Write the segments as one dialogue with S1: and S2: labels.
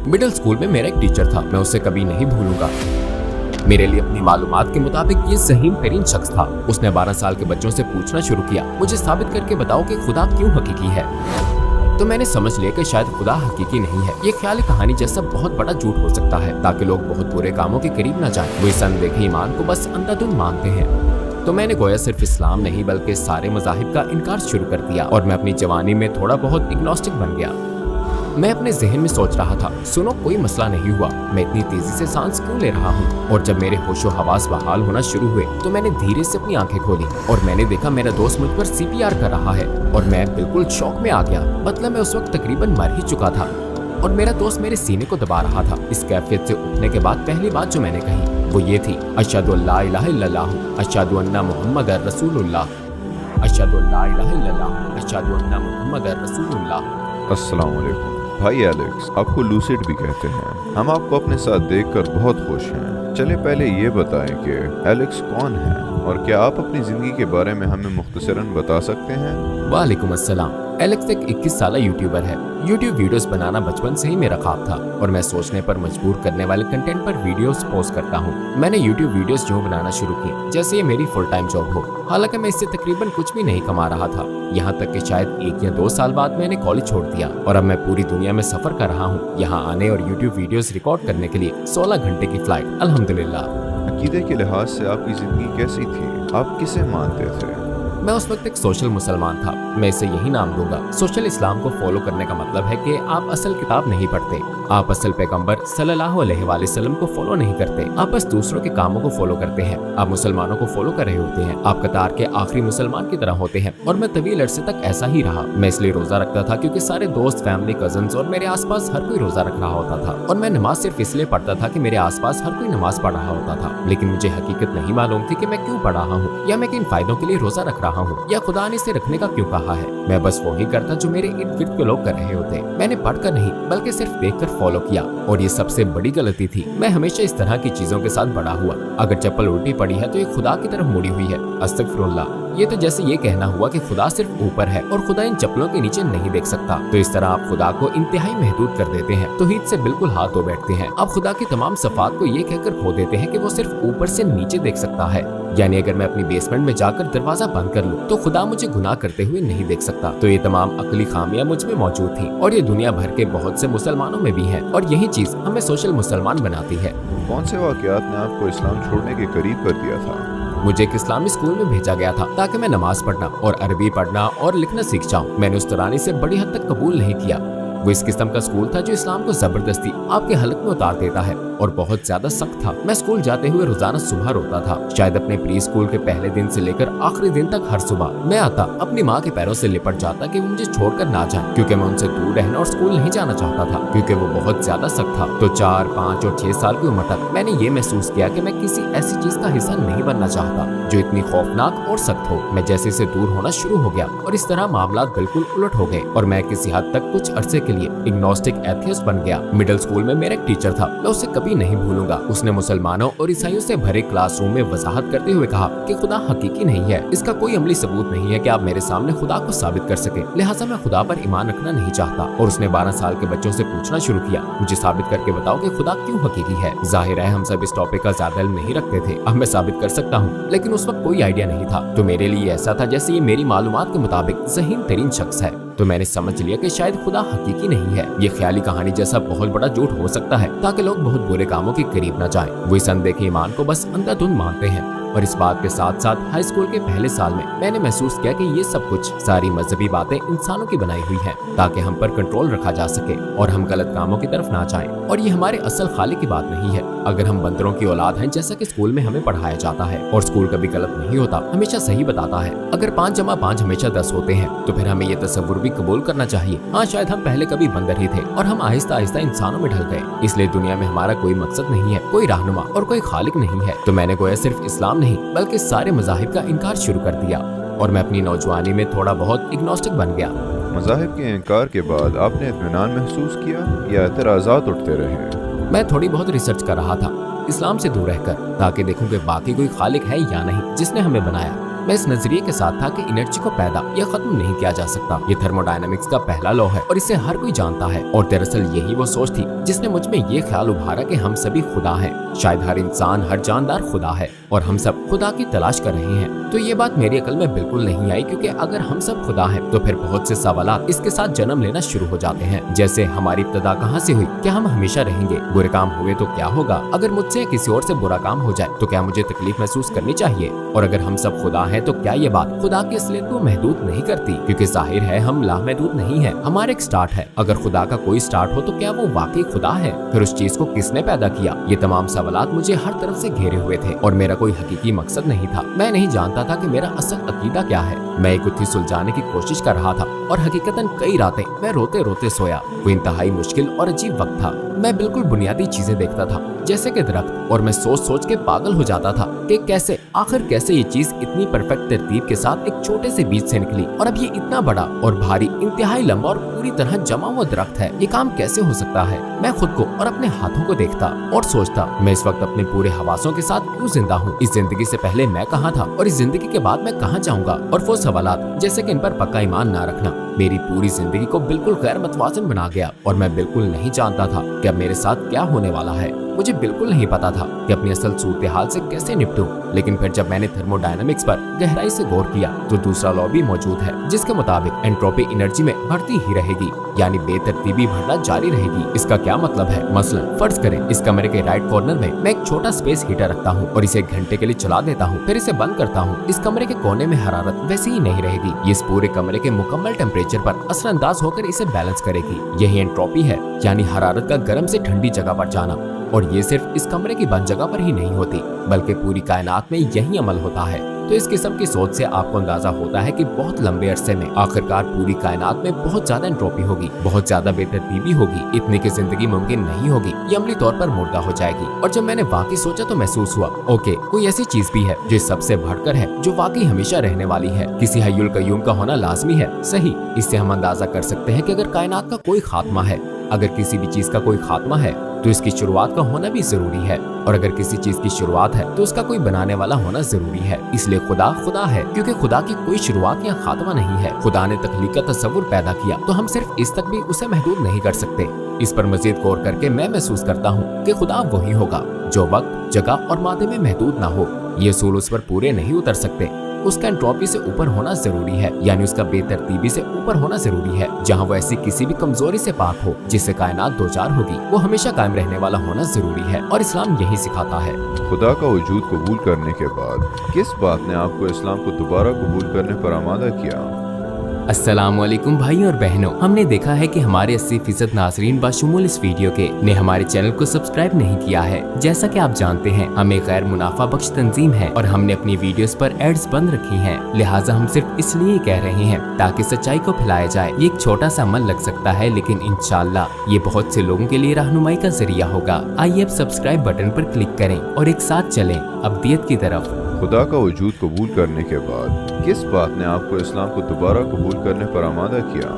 S1: Middle school में मेरा एक टीचर था, मैं उसे कभी नहीं भूलूंगा। मेरे लिए अपनी मालूमात के मुताबिक ये ज़हीन तरीन शख्स था। उसने 12 साल के बच्चों से पूछना शुरू किया, मुझे साबित करके बताओ कि खुदा क्यों हकीकी है। तो मैंने समझ लिया कि शायद खुदा हकीकी नहीं है। ये ख्याली कहानी जैसा बहुत बड़ा झूठ हो सकता है ताकि लोग बहुत बुरे कामों के करीब न जाएं। वो इस अनदेखे ईमान को बस अंधाधुंध मानते हैं। तो मैंने गोया सिर्फ इस्लाम नहीं बल्कि सारे मज़ाहिब का इनकार शुरू कर दिया और मैं अपनी जवानी में थोड़ा बहुत इग्नोस्टिक बन गया। मैं अपने जहन में सोच रहा था, सुनो कोई मसला नहीं हुआ, मैं इतनी तेजी से सांस क्यों ले रहा हूँ। और जब मेरे होशो हवास बहाल होना शुरू हुए तो मैंने धीरे से अपनी आंखें खोली और मैंने देखा मेरा दोस्त मुझ पर CPR कर रहा है और मैं बिल्कुल शौक में आ गया। मतलब मैं उस वक्त तकरीबन मर ही चुका था और मेरा दोस्त मेरे सीने को दबा रहा था। इस कैफियत से उठने के बाद पहली बात जो मैंने कही वो ये थी, अशहदु अल्ला इलाहा इल्लल्लाह, अशहदु अन्ना मुहम्मदर रसूलुल्लाह, अशहदु अल्ला इलाहा इल्लल्लाह, अशहदु अन्ना मुहम्मदर रसूलुल्लाह।
S2: अस्सलाम वालेकुम भाई एलेक्स, आपको लूसिड भी कहते हैं। हम आपको अपने साथ देखकर बहुत खुश हैं। चले पहले ये बताएं कि एलेक्स कौन है और क्या आप अपनी जिंदगी के बारे में हमें मुख्तसरन बता सकते हैं?
S1: वालेकुम अस्सलाम। एलेक्स एक 21 साला यूट्यूबर है। यूट्यूब वीडियोस बनाना बचपन से ही मेरा ख्वाब था और मैं सोचने पर मजबूर करने वाले कंटेंट पर वीडियोस पोस्ट करता हूँ। मैंने यूट्यूब वीडियोस जो बनाना शुरू की जैसे ये मेरी फुल टाइम जॉब हो। हालांकि मैं इससे तकरीबन कुछ भी नहीं कमा रहा था, यहाँ तक कि शायद 1 या 2 साल बाद मैंने कॉलेज छोड़ दिया और अब मैं पूरी दुनिया में सफर कर रहा हूँ यहाँ आने और यूट्यूब वीडियोस रिकॉर्ड करने के लिए 16 घंटे की फ्लाइट। अल्हम्दुलिल्लाह।
S2: अकीदे के लिहाज से आपकी जिंदगी कैसी थी? आप किसे मानते थे?
S1: मैं उस वक्त एक सोशल मुसलमान था। मैं इसे यही नाम दूंगा। सोशल इस्लाम को फॉलो करने का मतलब है कि आप असल किताब नहीं पढ़ते, आप असल पैगंबर सल्लल्लाहु अलैहि वसल्लम को फॉलो नहीं करते, आप बस दूसरों के कामों को फॉलो करते हैं। आप मुसलमानों को फॉलो कर रहे होते हैं, आप कतार के आखिरी मुसलमान की तरह होते हैं। और मैं तवील अरसे तक ऐसा ही रहा। मैं इसलिए रोजा रखता था क्योंकि सारे दोस्त, फैमिली, कजन्स और मेरे आसपास हर कोई रोजा रख रहा होता था और मैं नमाज सिर्फ इसलिए पढ़ता था कि मेरे आसपास हर कोई नमाज पढ़ रहा होता था। लेकिन मुझे हकीकत नहीं मालूम थी कि मैं क्यों पढ़ रहा हूँ या मैं किन फायदों के लिए रोजा रख रहा हूँ या खुदा ने इसे रखने का क्यों कहा है। मैं बस वही करता जो मेरे इर्द गिर्द के लोग कर रहे होते। मैंने पढ़कर नहीं बल्कि सिर्फ देखकर फॉलो किया और ये सबसे बड़ी गलती थी। मैं हमेशा इस तरह की चीजों के साथ बड़ा हुआ। अगर चप्पल उल्टी पड़ी है तो ये खुदा की तरफ मुड़ी हुई है, अस्तगफिरुल्लाह। ये तो जैसे ये कहना हुआ कि खुदा सिर्फ ऊपर है और खुदा इन चप्पलों के नीचे नहीं देख सकता। तो इस तरह आप खुदा को इंतहाई महदूद कर देते हैं, तौहीद से बिल्कुल हाथ धो बैठते हैं। आप खुदा की तमाम सफात को ये कहकर खो देते हैं कि वो सिर्फ ऊपर से नीचे देख सकता है। यानी अगर मैं अपनी बेसमेंट में जाकर दरवाजा बंद कर लूं तो खुदा मुझे गुनाह करते हुए नहीं देख सकता। तो ये तमाम अकली खामियां मुझ में मौजूद थी और ये दुनिया भर के बहुत से मुसलमानों में भी है और यही चीज हमें सोशल मुसलमान बनाती है।
S2: कौन से वाकयात ने आपको इस्लाम छोड़ने के करीब कर दिया था?
S1: मुझे एक इस्लामी स्कूल में भेजा गया था ताकि मैं नमाज पढ़ना और अरबी पढ़ना और लिखना सीख जाऊं। मैंने उस तरानी से बड़ी हद तक कबूल नहीं किया। वो इस किस्म का स्कूल था जो इस्लाम को जबरदस्ती आपके हलक में उतार देता है और बहुत ज्यादा सख्त था। मैं स्कूल जाते हुए रोजाना सुबह रोता था। शायद अपने प्री स्कूल के पहले दिन से लेकर आखिरी दिन तक हर सुबह मैं आता, अपनी माँ के पैरों से लिपट जाता कि वो मुझे छोड़कर ना जाए, क्योंकि मैं उनसे दूर रहना और स्कूल नहीं जाना चाहता था क्योंकि वो बहुत ज्यादा सख्त था। तो 4, 5 और 6 साल की उम्र तक मैंने ये महसूस किया कि मैं किसी ऐसी चीज का हिस्सा नहीं बनना चाहता जो इतनी खौफनाक और सख्त हो। मैं जैसे से दूर होना शुरू हो गया और इस तरह मामला बिल्कुल उलट हो गए और मैं किसी हद तक कुछ अरसे के लिए इग्नोस्टिक एथियस्ट बन गया। मिडिल स्कूल में मेरा एक टीचर था, मैं उसे कभी नहीं भूलूंगा। उसने मुसलमानों और ईसाइयों से भरे क्लासरूम में वजाहत करते हुए कहा कि खुदा हकीकी नहीं है, इसका कोई अमली सबूत नहीं है कि आप मेरे सामने खुदा को साबित कर सके, लिहाजा मैं खुदा पर ईमान रखना नहीं चाहता। और उसने 12 साल के बच्चों से पूछना शुरू किया, मुझे साबित करके बताओ कि खुदा क्यों हकीकी है। जाहिर है हम सब इस टॉपिक का ज्यादा इल्म नहीं रखते थे। अब मैं साबित कर सकता हूँ, लेकिन उस वक्त कोई आइडिया नहीं था। तो मेरे लिए ऐसा था जैसे ये मेरी मालूमात के मुताबिक ज़हीन तरीन शख्स है। तो मैंने समझ लिया कि शायद खुदा हकीकी नहीं है। ये ख्याली कहानी जैसा बहुत बड़ा झूठ हो सकता है ताकि लोग बहुत बुरे कामों के करीब न जाएं। वो इस अनदेखे ईमान को बस अंधाधुंध मानते हैं। और इस बात के साथ साथ हाई स्कूल के पहले साल में मैंने महसूस किया कि ये सब कुछ सारी मजहबी बातें इंसानों की बनाई हुई हैं ताकि हम पर कंट्रोल रखा जा सके और हम गलत कामों की तरफ ना जाएं। और ये हमारे असल खालिक की बात नहीं है। अगर हम बंदरों की औलाद हैं जैसा कि स्कूल में हमें पढ़ाया जाता है, और स्कूल कभी गलत नहीं होता, हमेशा सही बताता है। अगर 5 जमा 5 हमेशा 10 होते हैं तो फिर हमें ये तसव्वुर भी कबूल करना चाहिए, हाँ शायद हम पहले कभी बंदर ही थे और हम आहिस्ता आहिस्ता इंसानों में ढल गए। इसलिए दुनिया में हमारा कोई मकसद नहीं है, कोई रहनुमा और कोई खालिक नहीं है। तो मैंने गोया सिर्फ इस्लाम नहीं बल्कि सारे मज़ाहिब का इनकार शुरू कर दिया और मैं अपनी नौजवानी में थोड़ा बहुत इग्नोस्टिक बन गया।
S2: मज़ाहिब के इनकार के बाद आपने इत्मीनान महसूस किया या एतराज़ात उठते रहे?
S1: मैं थोड़ी बहुत रिसर्च कर रहा था इस्लाम से दूर रहकर, ताकि देखूं कि बाकी कोई खालिक है या नहीं जिसने हमें बनाया। मैं इस नजरिए के साथ था कि एनर्जी को पैदा या खत्म नहीं किया जा सकता। ये थर्मोडायनामिक्स का पहला लॉ है और इसे हर कोई जानता है। और दरअसल यही वो सोच थी जिसने मुझ में ये ख्याल उभारा कि हम सभी खुदा हैं। शायद हर इंसान, हर जानदार खुदा है और हम सब खुदा की तलाश कर रहे हैं। तो ये बात मेरी अकल में बिल्कुल नहीं आई, क्योंकि अगर हम सब खुदा हैं तो फिर बहुत से सवालात इसके साथ जन्म लेना शुरू हो जाते हैं। जैसे हमारी इब्तिदा कहाँ से हुई, क्या हम हमेशा रहेंगे, बुरे काम हुए तो क्या होगा, अगर मुझसे किसी और से बुरा काम हो जाए तो क्या मुझे तकलीफ महसूस करनी चाहिए, और अगर हम सब खुदा हैं तो क्या ये बात खुदा की असलियत को महदूद नहीं करती, क्योंकि जाहिर है हम लामहदूद नहीं है, हमारा एक स्टार्ट है। अगर खुदा का कोई स्टार्ट हो तो क्या वो वाकई खुदा है, फिर उस चीज को किसने पैदा किया। ये तमाम सवालात मुझे हर तरफ से घेरे हुए थे और मेरा कोई हकीकी मकसद नहीं था। मैं नहीं जानता था कि मेरा असल अकीदा क्या है। मैं एक गुत्थी सुलझाने की कोशिश कर रहा था और हकीकतन कई रातें मैं रोते रोते सोया। वो इंतहाई मुश्किल और अजीब वक्त था। मैं बिल्कुल बुनियादी चीजें देखता था जैसे कि दरख्त, और मैं सोच सोच के पागल हो जाता था कि कैसे ये चीज इतनी परफेक्ट तरतीब के साथ एक छोटे से बीज से निकली और अब ये इतना बड़ा और भारी, इंतहाई लंबा और पूरी तरह जमा हुआ दरख्त है। ये काम कैसे हो सकता है। मैं खुद को और अपने हाथों को देखता और सोचता, मैं इस वक्त अपने पूरे हवासों के साथ क्यों जिंदा हूँ। इस जिंदगी से पहले मैं कहाँ था और इस जिंदगी के बाद मैं कहाँ जाऊंगा। और वो सवालात जैसे कि इन पर पक्का ईमान ना रखना मेरी पूरी जिंदगी को बिल्कुल गैर मतवाज़न बना गया और मैं बिल्कुल नहीं जानता था कि अब मेरे साथ क्या होने वाला है। मुझे बिल्कुल नहीं पता था कि अपनी असल सूरत हाल से कैसे निपटूं। लेकिन फिर जब मैंने थर्मोडायनामिक्स पर गहराई से गौर किया तो दूसरा लॉ भी मौजूद है, जिसके मुताबिक एंट्रोपी एनर्जी में बढ़ती ही रहेगी, यानी बेतरतीबी बढ़ना जारी रहेगी। इसका क्या मतलब है? मसलन फर्ज करें इस कमरे के राइट कॉर्नर में मैं एक छोटा स्पेस हीटर रखता हूँ और इसे 1 घंटे के लिए चला देता हूँ, फिर इसे बंद करता हूँ। इस कमरे के कोने में हरारत वैसी ही नहीं रहेगी, ये इस पूरे कमरे के मुकम्मल टेम्परेचर पर असरअंदाज होकर इसे बैलेंस करेगी। यही एंट्रोपी है, यानी हरारत का गर्म से ठंडी जगह पर जाना। और ये सिर्फ इस कमरे की बंद जगह पर ही नहीं होती, बल्कि पूरी कायनात में यही अमल होता है। तो इस किस्म की सोच से आपको अंदाजा होता है कि बहुत लंबे अरसे में आखिरकार पूरी कायनात में बहुत ज्यादा एंट्रोपी होगी, बहुत ज्यादा बेतरतीबी होगी, इतनी की जिंदगी मुमकिन नहीं होगी, ये अमली तौर पर मुर्दा हो जाएगी। और जब मैंने वाकई सोचा तो महसूस हुआ, ओके, कोई ऐसी चीज भी है जो सबसे बढ़कर है, जो वाकई हमेशा रहने वाली है। किसी हय्युल कय्यूम का होना लाजमी है, सही। इससे हम अंदाजा कर सकते हैं कि अगर कायनात का कोई खात्मा है, अगर किसी भी चीज का कोई खात्मा है तो इसकी शुरुआत का होना भी जरूरी है, और अगर किसी चीज की शुरुआत है तो उसका कोई बनाने वाला होना जरूरी है। इसलिए खुदा खुदा है, क्योंकि खुदा की कोई शुरुआत या खात्मा नहीं है। खुदा ने तख्लीक का तस्वुर पैदा किया तो हम सिर्फ इस तक भी उसे महदूद नहीं कर सकते। इस पर मजीद गौर करके मैं महसूस करता हूँ कि खुदा वही होगा जो वक्त, जगह और मादे में महदूद ना हो। ये असूल उस पर पूरे नहीं उतर सकते। उसका एंट्रोपी से ऊपर होना जरूरी है, यानी उसका बेतरतीबी से ऊपर होना जरूरी है। जहाँ वो ऐसी किसी भी कमजोरी से पाक हो जिससे कायनात दो चार होगी, वो हमेशा कायम रहने वाला होना जरूरी है, और इस्लाम यही सिखाता है।
S2: खुदा का वजूद कबूल करने के बाद किस बात ने आपको इस्लाम को दोबारा कबूल करने पर आमादा किया?
S1: अस्सलामुअलैकुम भाई और बहनों, हमने देखा है कि हमारे 80% नाज़रीन बाशुमूल इस वीडियो के ने हमारे चैनल को सब्सक्राइब नहीं किया है। जैसा कि आप जानते हैं, हम एक गैर मुनाफा बख्श तंजीम है और हमने अपनी वीडियोस पर एड्स बंद रखी हैं। लिहाजा हम सिर्फ इसलिए कह रहे हैं ताकि सच्चाई को फैलाया जाए। ये एक छोटा सा अमल लग सकता है, लेकिन इंशाअल्लाह ये बहुत से लोगों के लिए रहनुमाई का जरिया होगा। आइए अब सब्सक्राइब बटन पर क्लिक करें और एक साथ चलें अब्दियत की तरफ।
S2: खुदा का वजूद कबूल करने के बाद किस बात ने आपको इस्लाम को दोबारा कबूल करने पर आमादा किया?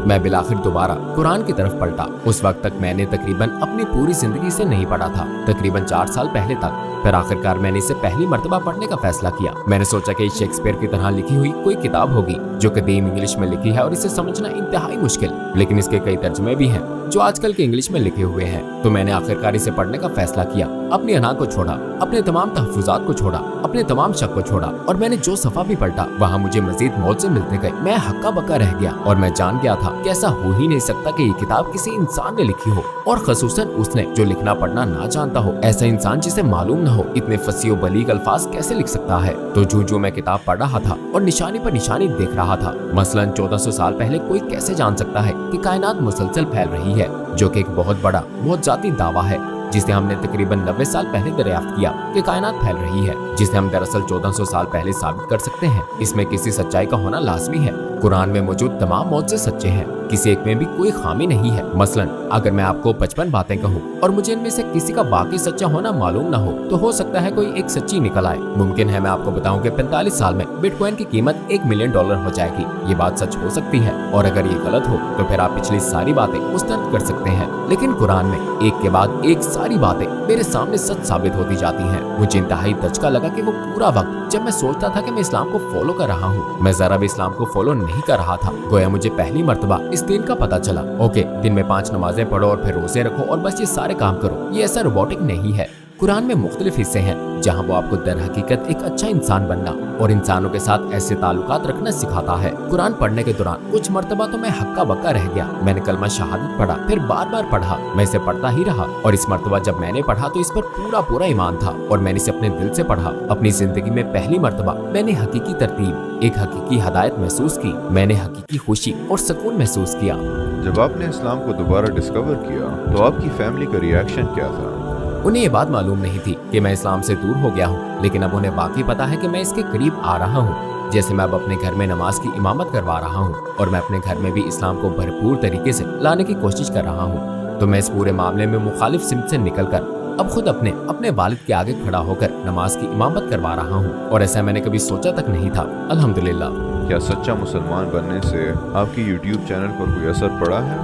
S1: मैं बिलाखिर दोबारा कुरान की तरफ पलटा। उस वक्त तक मैंने तकरीबन अपनी पूरी जिंदगी से नहीं पढ़ा था, तकरीबन 4 साल पहले तक। फिर आखिरकार मैंने इसे पहली मर्तबा पढ़ने का फैसला किया। मैंने सोचा कि शेक्सपियर की तरह लिखी हुई कोई किताब होगी जो कदीम इंग्लिश में लिखी है और इसे समझना इंतहाई मुश्किल, लेकिन इसके कई तर्जुमे भी हैं जो आजकल के इंग्लिश में लिखे हुए हैं। तो मैंने आखिरकार इसे पढ़ने का फैसला किया। अपनी अना को छोड़ा, अपने तमाम तहफ़्फ़ुज़ात को छोड़ा, अपने तमाम शक को छोड़ा, और मैंने जो सफ़ा भी पलटा वहाँ मुझे मजीद मौज़े मिलते गए। मैं हक्का बक्का रह गया और मैं जान गया था कि ऐसा हो ही नहीं सकता कि ये किताब किसी इंसान ने लिखी हो, और खसूसन उसने जो लिखना पढ़ना ना जानता हो। ऐसा इंसान जिसे मालूम न हो इतने फसी बलीग अल्फाज कैसे लिख सकता है। तो जो मैं किताब पढ़ रहा था और निशानी पर निशानी देख रहा था। मसलन 1400 साल पहले कोई कैसे जान सकता है कि कायनात मुसलसल फैल रही है, जो कि एक बहुत बड़ा बहुत जाती दावा है, जिसे हमने तकरीबन 90 साल पहले दरियाफ्त किया कि कायनात फैल रही है, जिसे हम दरअसल 1400 साल पहले साबित कर सकते हैं। इसमें किसी सच्चाई का होना लाजमी है। कुरान में मौजूद तमाम मौज़े सच्चे हैं, किसी एक में भी कोई खामी नहीं है। मसलन अगर मैं आपको 55 बातें कहूँ और मुझे इनमें से किसी का वाकई सच्चा होना मालूम न हो, तो हो सकता है कोई एक सच्ची निकल आए। मुमकिन है मैं आपको बताऊं कि 45 साल में बिटकॉइन की कीमत $1 मिलियन हो जाएगी। ये बात सच हो सकती है, और अगर ये गलत हो तो फिर आप पिछली सारी बातें मुस्तरद कर सकते हैं। लेकिन कुरान में एक के बाद एक सारी बातें मेरे सामने सच साबित होती जाती हैं। मुझे इंतहाई दचका लगा कि वो पूरा वक्त जब मैं सोचता था कि मैं इस्लाम को फॉलो कर रहा हूँ। मैं जरा भी इस्लाम को फॉलो नहीं कर रहा था। गोया मुझे पहली मर्तबा इस दिन का पता चला। ओके, दिन में 5 नमाजें पढ़ो और फिर रोजे रखो और बस ये सारे काम करो, ये ऐसा रोबोटिक नहीं है। कुरान में मुख्तलिफ हिस्से हैं जहाँ वो आपको दर हकीकत एक अच्छा इंसान बनना और इंसानों के साथ ऐसे ताल्लुकात रखना सिखाता है। कुरान पढ़ने के दौरान कुछ मर्तबा तो मैं हक्का बक्का रह गया। मैंने कलमा शहादत पढ़ा, फिर बार बार पढ़ा, मैं इसे पढ़ता ही रहा। और इस मर्तबा जब मैंने पढ़ा तो इस पर पूरा ईमान था और मैंने इसे अपने दिल से पढ़ा। अपनी जिंदगी में पहली मर्तबा मैंने हकीकी तरतीब, एक हकीकी हदायत महसूस की। मैंने हकीकी खुशी और सुकून महसूस किया।
S2: जब आपने इस्लाम को दोबारा डिस्कवर किया तो आपकी फैमिली का रिएक्शन क्या था?
S1: उन्हें ये बात मालूम नहीं थी कि मैं इस्लाम से दूर हो गया हूँ, लेकिन अब उन्हें वाकई पता है कि मैं इसके करीब आ रहा हूँ। जैसे मैं अब अपने घर में नमाज की इमामत करवा रहा हूँ और मैं अपने घर में भी इस्लाम को भरपूर तरीके से लाने की कोशिश कर रहा हूँ, तो मैं इस पूरे मामले में मुखालिफ सिमत से निकलकर अब खुद अपने वालिद के आगे खड़ा होकर नमाज की इमामत करवा रहा हूँ। और ऐसा मैंने कभी सोचा तक नहीं था, अल्हम्दुलिल्लाह।
S2: क्या सच्चा मुसलमान बनने से आपकी यूट्यूब चैनल पर कोई असर पड़ा है?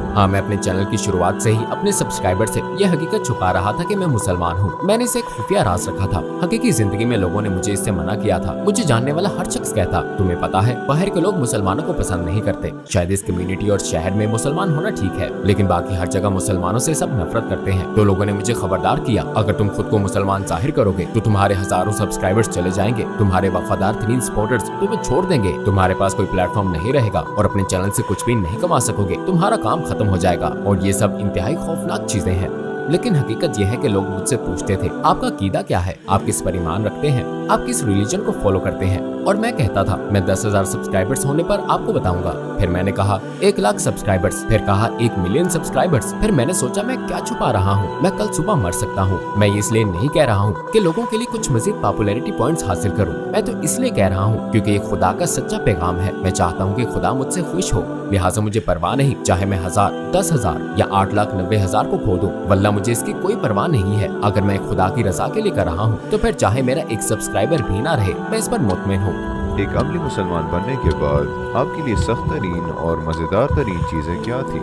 S1: हाँ, मैं अपने चैनल की शुरुआत से ही अपने सब्सक्राइबर से यह हकीकत छुपा रहा था कि मैं मुसलमान हूँ। मैंने इसे एक खुफिया राज रखा था। हकीकी जिंदगी में लोगों ने मुझे इससे मना किया था। मुझे जानने वाला हर शख्स कहता, तुम्हें पता है बाहर के लोग मुसलमानों को पसंद नहीं करते। शायद इस कम्युनिटी और शहर में मुसलमान होना ठीक है, लेकिन बाकी हर जगह मुसलमानों से सब नफरत करते हैं। तो लोगों ने मुझे खबरदार किया, अगर तुम खुद को मुसलमान जाहिर करोगे तो तुम्हारे हजारों सब्सक्राइबर्स चले जाएंगे, तुम्हारे वफादार तरीन सपोर्टर्स तुम्हें छोड़ देंगे, तुम्हारे पास कोई प्लेटफॉर्म नहीं रहेगा और अपने चैनल से कुछ भी नहीं कमा सकोगे, तुम्हारा काम खत्म हो जाएगा। और ये सब इंतहाई खौफनाक चीजें हैं। लेकिन हकीकत यह है कि लोग मुझसे पूछते थे, आपका अकीदा क्या है, आप किस पर ईमान रखते हैं, आप किस रिलीजन को फॉलो करते हैं? और मैं कहता था, मैं 10,000 सब्सक्राइबर्स होने पर आपको बताऊंगा। फिर मैंने कहा 1 लाख सब्सक्राइबर्स, फिर कहा 1 मिलियन सब्सक्राइबर्स। फिर मैंने सोचा मैं क्या छुपा रहा हूँ, मैं कल सुबह मर सकता हूँ। मैं इसलिए नहीं कह रहा हूँ कि लोगों के लिए कुछ मजीद पॉपुलैरिटी पॉइंट्स हासिल करूँ, मैं तो इसलिए कह रहा हूँ क्योंकि ये खुदा का सच्चा पैगाम है। मैं चाहता हूँ कि खुदा मुझसे खुश हो, लिहाजा मुझे परवाह नहीं चाहे मैं 1000, 10,000 या 8,90,000 को खो दूं। वल्लाह मुझे इसकी कोई परवाह नहीं है। अगर मैं खुदा की रजा के लिए कर रहा हूँ तो फिर चाहे मेरा 1 सब्सक्राइबर भी ना रहे, मैं इस पर मुतमिन हूँ।
S2: एक अमली मुसलमान बनने के बाद आपके लिए सख्त तरीन और मजेदार तरीन चीजें क्या थी?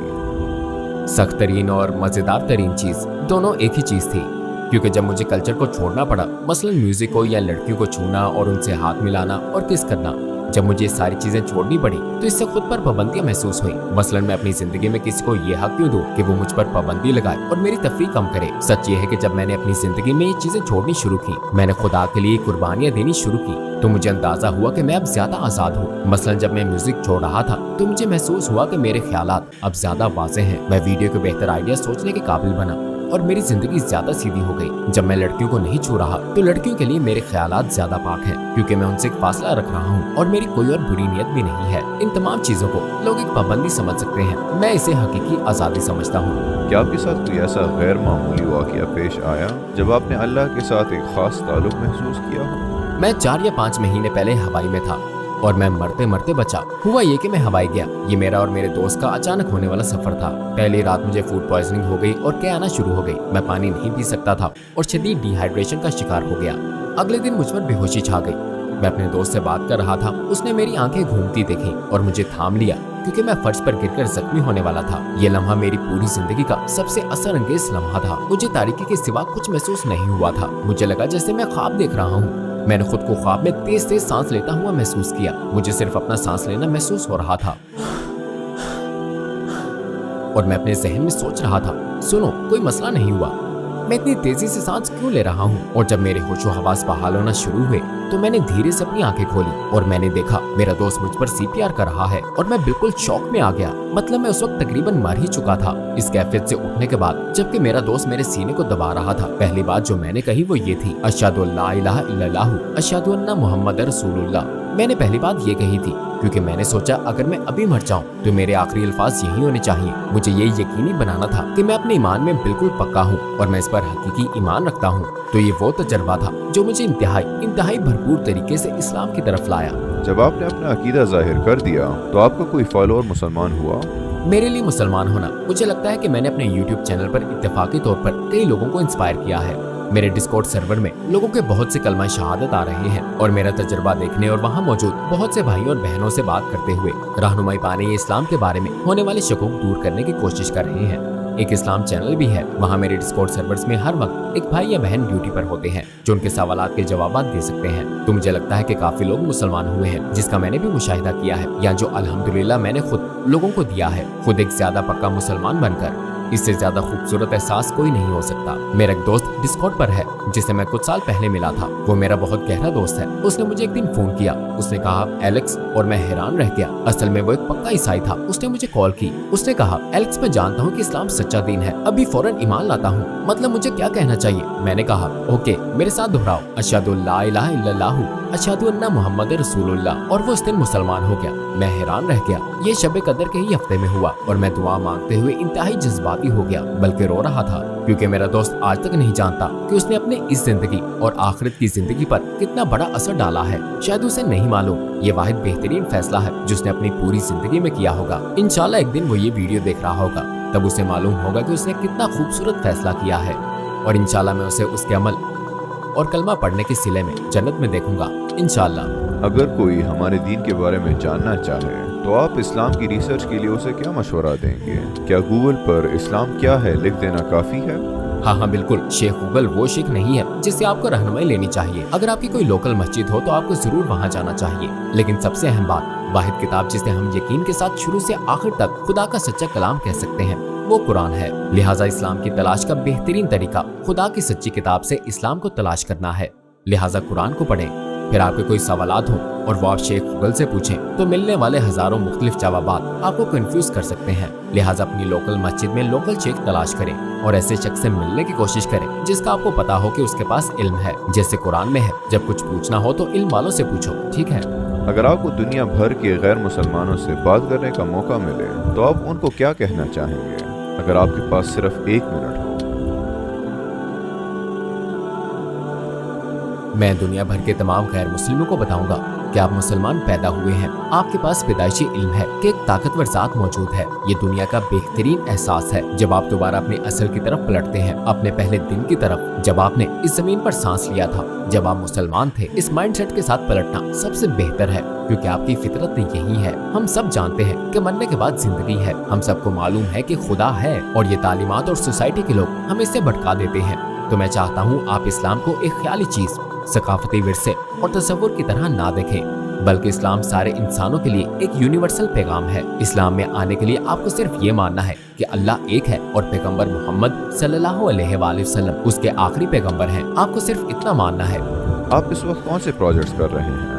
S1: सख्त तरीन और मजेदार तरीन चीज दोनों एक ही चीज थी, क्योंकि जब मुझे कल्चर को छोड़ना पड़ा, मसलन म्यूजिक को या लड़कियों को छूना और उनसे हाथ मिलाना और किस करना, जब मुझे ये सारी चीजें छोड़नी पड़ी तो इससे खुद पर पाबंदियां महसूस हुई। मसलन मैं अपनी जिंदगी में किसी को ये हक क्यों दूं कि वो मुझ पर पाबंदी लगाए और मेरी तफरीह कम करे। सच ये है कि जब मैंने अपनी जिंदगी में ये चीजें छोड़नी शुरू की, मैंने खुदा के लिए कुर्बानियां देनी शुरू की, तो मुझे अंदाजा हुआ कि मैं अब ज्यादा आजाद हूँ। मसलन जब मैं म्यूजिक छोड़ रहा था तो मुझे महसूस हुआ कि मेरे ख्यालात अब ज्यादा वाज़ेह हैं। मैं वीडियो के बेहतर आइडिया सोचने के काबिल बना और मेरी जिंदगी ज्यादा सीधी हो गई। जब मैं लड़कियों को नहीं छू रहा तो लड़कियों के लिए मेरे ख्यालात ज्यादा पाक हैं, क्योंकि मैं उनसे एक फासला रख रहा हूँ और मेरी कोई और बुरी नियत भी नहीं है। इन तमाम चीजों को लोग एक पाबंदी समझ सकते हैं, मैं इसे हकीकी आजादी समझता हूँ।
S2: क्या आपके साथ कोई ऐसा गैर मामूली वाक़या पेश आया जब आपने अल्लाह के साथ एक खास ताल्लुक महसूस किया हो?
S1: मैं 4 या 5 महीने पहले हवाई में था और मैं मरते मरते बचा। हुआ ये कि मैं हवाई गया। ये मेरा और मेरे दोस्त का अचानक होने वाला सफर था। पहली रात मुझे फूड पॉइजनिंग हो गई और क्या आना शुरू हो गई। मैं पानी नहीं पी सकता था और शदीद डिहाइड्रेशन का शिकार हो गया। अगले दिन मुझ पर बेहोशी छा गई। मैं अपने दोस्त से बात कर रहा था, उसने मेरी आंखें घूमती देखी और मुझे थाम लिया क्योंकि मैं फर्श पर गिरकर जख्मी होने वाला था। ये लम्हा मेरी पूरी जिंदगी का सबसे असर अंगेज लम्हा था। मुझे तारीकी के सिवा कुछ महसूस नहीं हुआ था। मुझे लगा जैसे मैं ख्वाब देख रहा हूँ। मैंने खुद को ख्वाब में तेज तेज सांस लेता हुआ महसूस किया। मुझे सिर्फ अपना सांस लेना महसूस हो रहा था और मैं अपने जहन में सोच रहा था, सुनो, कोई मसला नहीं हुआ, मैं इतनी तेजी से सांस क्यों ले रहा हूँ? और जब मेरे होशो हवास बहाल होना शुरू हुए तो मैंने धीरे से अपनी आंखें खोली और मैंने देखा मेरा दोस्त मुझ पर सीपीआर कर रहा है और मैं बिल्कुल शॉक में आ गया। मतलब मैं उस वक्त तकरीबन मर ही चुका था। इस कैफियत से उठने के बाद जबकि मेरा दोस्त मेरे सीने को दबा रहा था, पहली बात जो मैंने कही वो ये थी, अशहदु अल्ला इलाहा इल्लल्लाहु अशहदु अन्ना मुहम्मद रसूलुल्लाह। मैंने पहली बात ये कही थी क्योंकि मैंने सोचा अगर मैं अभी मर जाऊं तो मेरे आखिरी अल्फाज यही होने चाहिए। मुझे ये यकीनी बनाना था कि मैं अपने ईमान में बिल्कुल पक्का हूँ और मैं इस पर हकीकी ईमान रखता हूँ। तो ये वो तजर्बा था जो मुझे इंतहाई भरपूर तरीके से इस्लाम की तरफ लाया।
S2: जब आपने अपना अकीदा जाहिर कर दिया तो आपका कोई फॉलोअर मुसलमान हुआ?
S1: मेरे लिए मुसलमान होना, मुझे लगता है कि मैंने अपने YouTube चैनल पर इत्तेफाकी तौर पर कई लोगों को इंस्पायर किया है। मेरे डिस्कॉर्ड सर्वर में लोगों के बहुत से कलमा शहादत आ रहे हैं और मेरा तजर्बा देखने और वहाँ मौजूद बहुत से भाइयों और बहनों से बात करते हुए रहनुमाई पाने इस्लाम के बारे में होने वाले शकूक दूर करने की कोशिश कर रहे हैं। एक इस्लाम चैनल भी है। वहाँ मेरे डिस्कॉर्ड सर्वर्स में हर वक्त एक भाई या बहन ड्यूटी पर होते हैं जो उनके सवालात के जवाब दे सकते हैं। तो मुझे लगता है कि काफी लोग मुसलमान हुए हैं, जिसका मैंने भी मुशाहिदा किया है, या जो अल्हम्दुलिल्लाह मैंने खुद लोगों को दिया है, खुद एक ज्यादा पक्का मुसलमान बनकर। इससे ज्यादा खूबसूरत एहसास कोई नहीं हो सकता। मेरा एक दोस्त डिस्कॉर्ड पर है जिसे मैं कुछ साल पहले मिला था। वो मेरा बहुत गहरा दोस्त है। उसने मुझे एक दिन फोन किया। उसने कहा एलेक्स, और मैं हैरान रह गया। असल में वो एक पक्का ईसाई था। उसने मुझे कॉल की। उसने कहा एलेक्स, मैं जानता हूँ कि इस्लाम सच्चा दीन है, अभी फौरन ईमान लाता हूँ, मतलब मुझे क्या कहना चाहिए? मैंने कहा ओके, मेरे साथ दोहराओ, अशहदु ला इलाहा इल्लल्लाहु अशहदु अन्ना मुहम्मद रसूलुल्लाह। और वो उस दिन मुसलमान हो गया। मैं हैरान रह गया। ये शब कदर के ही हफ्ते में हुआ और मैं दुआ मांगते हुए इंतहाई जज्बाती हो गया, बल्कि रो रहा था, क्योंकि मेरा दोस्त आज तक नहीं जानता कि उसने अपने इस जिंदगी और आखिरत की जिंदगी पर कितना बड़ा असर डाला है। शायद उसे नहीं मालूम। ये वाहिद बेहतरीन फैसला है जो उसने अपनी पूरी जिंदगी में किया होगा। इंशाल्लाह एक दिन वो ये वीडियो देख रहा होगा, तब उसे मालूम होगा कि उसने कितना खूबसूरत फैसला किया है। और इंशाल्लाह मैं उसे उसके अमल और कलमा पढ़ने के सिले में जन्नत में देखूंगा इंशाल्लाह।
S2: अगर कोई हमारे दीन के बारे में जानना चाहे तो आप इस्लाम की रिसर्च के लिए उसे क्या मशवरा देंगे? क्या गूगल पर इस्लाम क्या है लिख देना काफी है?
S1: हाँ बिल्कुल। शेख गूगल वो शेख नहीं है जिससे आपको रहनुमाई लेनी चाहिए। अगर आपकी कोई लोकल मस्जिद हो तो आपको जरूर वहाँ जाना चाहिए। लेकिन सबसे अहम बात, वाहिद किताब जिसे हम यकीन के साथ शुरू से आखिर तक खुदा का सच्चा कलाम कह सकते हैं, वो कुरान है। लिहाजा इस्लाम की तलाश का बेहतरीन तरीका खुदा की सच्ची किताब से इस्लाम को तलाश करना है। लिहाजा कुरान को पढ़ें। फिर आपके कोई सवालात हो और वो आप शेख गूगल से पूछें तो मिलने वाले हजारों मुख्तलिफ जवाबात आपको कंफ्यूज कर सकते हैं। लिहाजा अपनी लोकल मस्जिद में लोकल शेख तलाश करें और ऐसे शख्स से मिलने की कोशिश करें जिसका आपको पता हो कि उसके पास इल्म है। जैसे कुरान में है, जब कुछ पूछना हो तो इल्म वालों से पूछो, ठीक है?
S2: अगर आपको दुनिया भर के गैर मुसलमानों से बात करने का मौका मिले तो आप उनको क्या कहना चाहेंगे? अगर आपके पास सिर्फ 1 मिनट हो।
S1: मैं दुनिया भर के तमाम गैर मुस्लिमों को बताऊंगा कि आप मुसलमान पैदा हुए हैं। आपके पास पैदाइशी इल्म है कि एक ताकतवर जात मौजूद है। ये दुनिया का बेहतरीन एहसास है जब आप दोबारा अपने असल की तरफ पलटते हैं, अपने पहले दिन की तरफ, जब आपने इस जमीन पर सांस लिया था, जब आप मुसलमान थे। इस माइंडसेट के साथ पलटना सबसे बेहतर है, क्योंकि आपकी फितरत यही है। हम सब जानते हैं कि मरने के बाद जिंदगी है। हम सबको मालूम है कि खुदा है, और ये तालीमात और सोसाइटी के लोग हमें इससे भटका देते हैं। तो मैं चाहता हूँ आप इस्लाम को एक ख्याली चीज, सकाफती विरसे और तसव्वुर की तरह ना देखें, बल्कि इस्लाम सारे इंसानों के लिए एक यूनिवर्सल पैगाम है। इस्लाम में आने के लिए आपको सिर्फ ये मानना है कि अल्लाह एक है और पैगंबर मोहम्मद सल्लल्लाहु अलैहि वसल्लम उसके आखिरी पैगंबर हैं। आपको सिर्फ इतना मानना है।
S2: आप इस वक्त कौन से प्रोजेक्ट्स कर रहे हैं?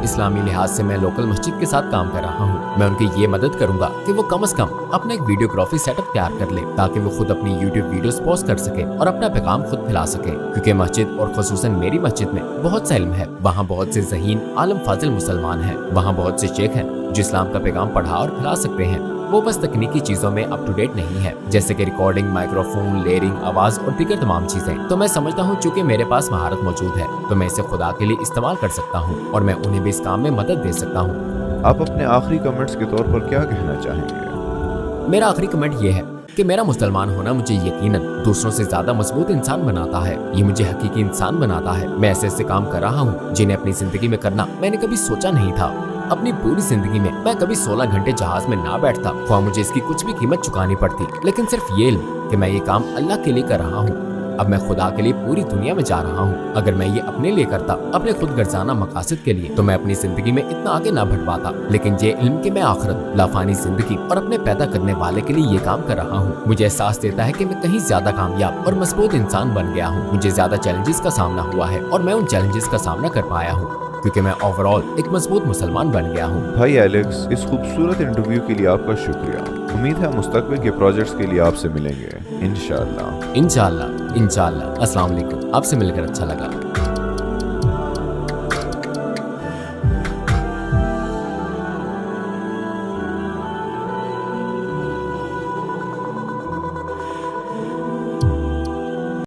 S1: इस्लामी लिहाज से मैं लोकल मस्जिद के साथ काम कर रहा हूँ। मैं उनकी ये मदद करूंगा कि वो कम से कम अपना एक वीडियोग्राफी सेटअप तैयार कर ले, ताकि वो खुद अपनी यूट्यूब वीडियोस पोस्ट कर सके और अपना पैगाम खुद फैला सके। क्योंकि मस्जिद और खुसूसन मेरी मस्जिद में बहुत सा इल्म है। वहाँ बहुत से ज़हीन आलम फाजिल मुसलमान हैं। वहाँ बहुत से शेख हैं जो इस्लाम का पैगाम पढ़ा और फैला सकते हैं। वो बस तकनीकी चीजों में अप टू डेट नहीं है, जैसे कि रिकॉर्डिंग, माइक्रोफोन, लेयरिंग, आवाज और दीगर तमाम चीजें। तो मैं समझता हूँ चूंकि मेरे पास महारत मौजूद है तो मैं इसे खुदा के लिए इस्तेमाल कर सकता हूँ और मैं उन्हें भी इस काम में मदद दे सकता हूँ।
S2: आप अपने आखिरी कमेंट्स के तौर पर क्या कहना चाहेंगे?
S1: मेरा आखिरी कमेंट ये है कि मेरा मुसलमान होना मुझे यकीनन दूसरों से ज्यादा मजबूत इंसान बनाता है। ये मुझे हकीकी इंसान बनाता है। मैं ऐसे काम कर रहा हूँ जिन्हें अपनी जिंदगी में करना मैंने कभी सोचा नहीं था। अपनी पूरी जिंदगी में मैं कभी 16 घंटे जहाज में ना बैठता, ख्वाह मुझे इसकी कुछ भी कीमत चुकानी पड़ती, लेकिन सिर्फ ये इल्म कि मैं ये काम अल्लाह के लिए कर रहा हूँ। अब मैं खुदा के लिए पूरी दुनिया में जा रहा हूँ। अगर मैं ये अपने लिए करता, अपने खुद गर्जाना मकासद के लिए, तो मैं अपनी जिंदगी में इतना आगे ना बढ़ पाता। लेकिन ये इल्म कि मैं आखिरत, लाफानी जिंदगी और अपने पैदा करने वाले के लिए ये काम कर रहा हूँ, मुझे एहसास देता है कि मैं कहीं ज्यादा कामयाब और मजबूत इंसान बन गया हूँ। मुझे ज्यादा चैलेंजेस का सामना हुआ है और मैं उन चैलेंजेस का सामना कर पाया हूँ, क्योंकि मैं ओवरऑल एक मजबूत मुसलमान बन गया हूँ।
S2: भाई एलेक्स, इस खूबसूरत इंटरव्यू के लिए आपका शुक्रिया। उम्मीद है मुस्तकबिल के प्रोजेक्ट्स के लिए आपसे मिलेंगे इंशाअल्लाह।
S1: इंशाअल्लाह। अस्सलाम वालेकुम। आपसे मिलकर अच्छा लगा।